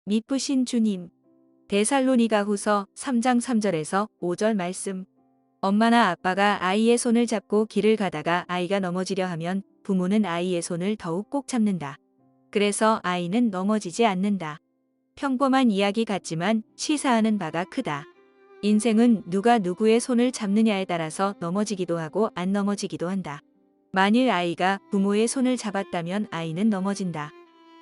미쁘신 주님. 데살로니가후서 3장 3절에서 5절 말씀. 엄마나 아빠가 아이의 손을 잡고 길을 가다가 아이가 넘어지려 하면 부모는 아이의 손을 더욱 꼭 잡는다. 그래서 아이는 넘어지지 않는다. 평범한 이야기 같지만 시사하는 바가 크다. 인생은 누가 누구의 손을 잡느냐에 따라서 넘어지기도 하고 안 넘어지기도 한다. 만일 아이가 부모의 손을 잡았다면 아이는 넘어진다.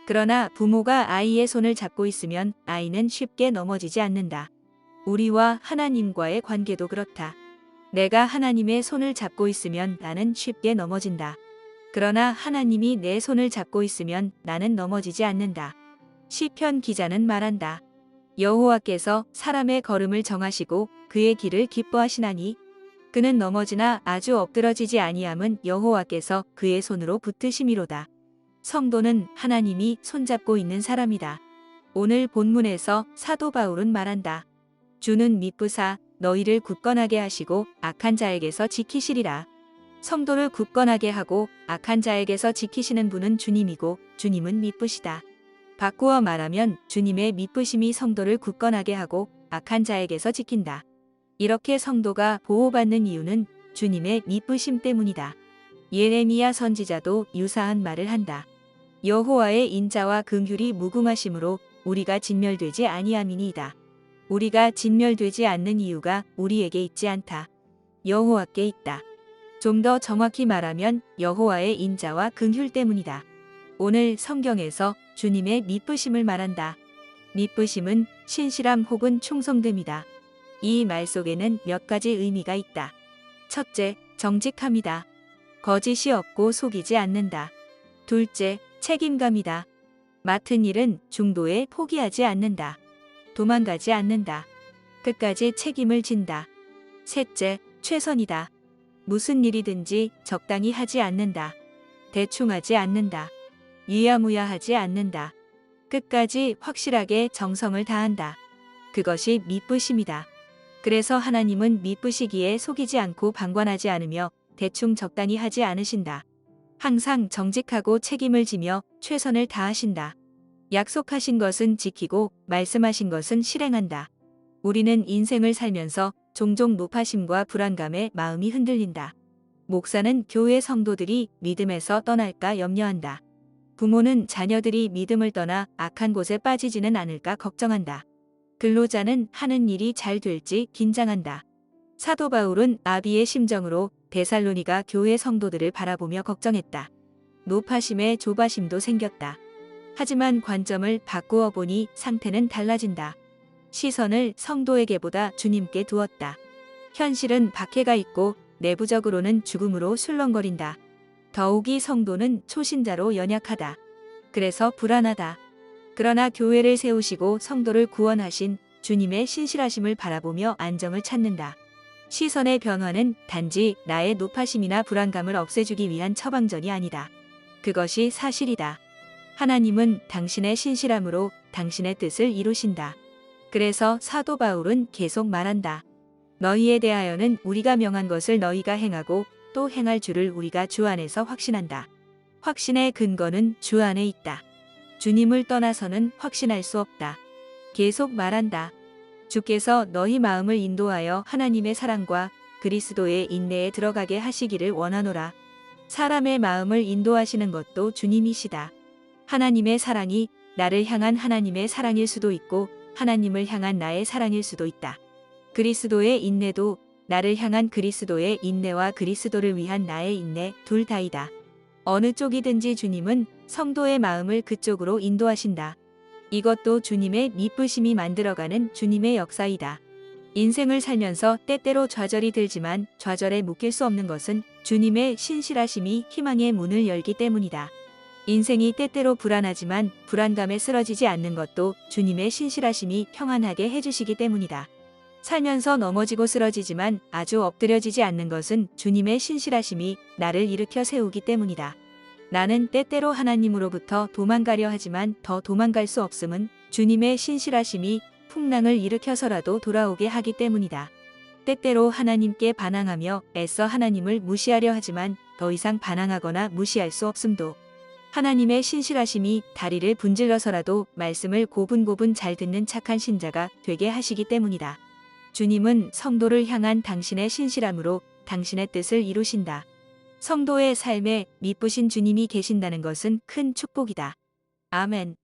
그러나 부모가 아이의 손을 잡고 있으면 아이는 쉽게 넘어지지 않는다. 우리와 하나님과의 관계도 그렇다. 내가 하나님의 손을 잡고 있으면 나는 쉽게 넘어진다. 그러나 하나님이 내 손을 잡고 있으면 나는 넘어지지 않는다. 시편 기자는 말한다. 여호와께서 사람의 걸음을 정하시고 그의 길을 기뻐하시나니 그는 넘어지나 아주 엎드러지지 아니함은 여호와께서 그의 손으로 붙드심이로다. 성도는 하나님이 손잡고 있는 사람이다. 오늘 본문에서 사도 바울은 말한다. 주는 미쁘사 너희를 굳건하게 하시고 악한 자에게서 지키시리라. 성도를 굳건하게 하고 악한 자에게서 지키시는 분은 주님이고 주님은 미쁘시다. 바꾸어 말하면 주님의 미쁘심이 성도를 굳건하게 하고 악한 자에게서 지킨다. 이렇게 성도가 보호받는 이유는 주님의 미쁘심 때문이다. 예레미야 선지자도 유사한 말을 한다. 여호와의 인자와 긍휼이 무궁하심으로 우리가 진멸되지 아니함이니이다. 우리가 진멸되지 않는 이유가 우리에게 있지 않다. 여호와께 있다. 좀 더 정확히 말하면 여호와의 인자와 긍휼 때문이다. 오늘 성경에서 주님의 미쁘심을 말한다. 미쁘심은 신실함 혹은 충성됨이다. 이 말 속에는 몇 가지 의미가 있다. 첫째, 정직함이다. 거짓이 없고 속이지 않는다. 둘째, 책임감이다. 맡은 일은 중도에 포기하지 않는다. 도망가지 않는다. 끝까지 책임을 진다. 셋째, 최선이다. 무슨 일이든지 적당히 하지 않는다. 대충 하지 않는다. 유야무야하지 않는다. 끝까지 확실하게 정성을 다한다. 그것이 미쁘심이다. 그래서 하나님은 미쁘시기에 속이지 않고 방관하지 않으며 대충 적당히 하지 않으신다. 항상 정직하고 책임을 지며 최선을 다하신다. 약속하신 것은 지키고 말씀하신 것은 실행한다. 우리는 인생을 살면서 종종 노파심과 불안감에 마음이 흔들린다. 목사는 교회 성도들이 믿음에서 떠날까 염려한다. 부모는 자녀들이 믿음을 떠나 악한 곳에 빠지지는 않을까 걱정한다. 근로자는 하는 일이 잘 될지 긴장한다. 사도 바울은 아비의 심정으로 데살로니가 교회 성도들을 바라보며 걱정했다. 노파심에 조바심도 생겼다. 하지만 관점을 바꾸어 보니 상태는 달라진다. 시선을 성도에게보다 주님께 두었다. 현실은 박해가 있고 내부적으로는 죽음으로 술렁거린다. 더욱이 성도는 초신자로 연약하다. 그래서 불안하다. 그러나 교회를 세우시고 성도를 구원하신 주님의 신실하심을 바라보며 안정을 찾는다. 시선의 변화는 단지 나의 노파심이나 불안감을 없애주기 위한 처방전이 아니다. 그것이 사실이다. 하나님은 당신의 신실함으로 당신의 뜻을 이루신다. 그래서 사도 바울은 계속 말한다. 너희에 대하여는 우리가 명한 것을 너희가 행하고 또 행할 줄을 우리가 주 안에서 확신한다. 확신의 근거는 주 안에 있다. 주님을 떠나서는 확신할 수 없다. 계속 말한다. 주께서 너희 마음을 인도하여 하나님의 사랑과 그리스도의 인내에 들어가게 하시기를 원하노라. 사람의 마음을 인도하시는 것도 주님이시다. 하나님의 사랑이 나를 향한 하나님의 사랑일 수도 있고 하나님을 향한 나의 사랑일 수도 있다. 그리스도의 인내도 나를 향한 그리스도의 인내와 그리스도를 위한 나의 인내 둘 다이다. 어느 쪽이든지 주님은 성도의 마음을 그쪽으로 인도하신다. 이것도 주님의 미쁘심이 만들어가는 주님의 역사이다. 인생을 살면서 때때로 좌절이 들지만 좌절에 묶일 수 없는 것은 주님의 신실하심이 희망의 문을 열기 때문이다. 인생이 때때로 불안하지만 불안감에 쓰러지지 않는 것도 주님의 신실하심이 평안하게 해주시기 때문이다. 살면서 넘어지고 쓰러지지만 아주 엎드려지지 않는 것은 주님의 신실하심이 나를 일으켜 세우기 때문이다. 나는 때때로 하나님으로부터 도망가려 하지만 더 도망갈 수 없음은 주님의 신실하심이 풍랑을 일으켜서라도 돌아오게 하기 때문이다. 때때로 하나님께 반항하며 애써 하나님을 무시하려 하지만 더 이상 반항하거나 무시할 수 없음도 하나님의 신실하심이 다리를 분질러서라도 말씀을 고분고분 잘 듣는 착한 신자가 되게 하시기 때문이다. 주님은 성도를 향한 당신의 신실함으로 당신의 뜻을 이루신다. 성도의 삶에 미쁘신 주님이 계신다는 것은 큰 축복이다. 아멘.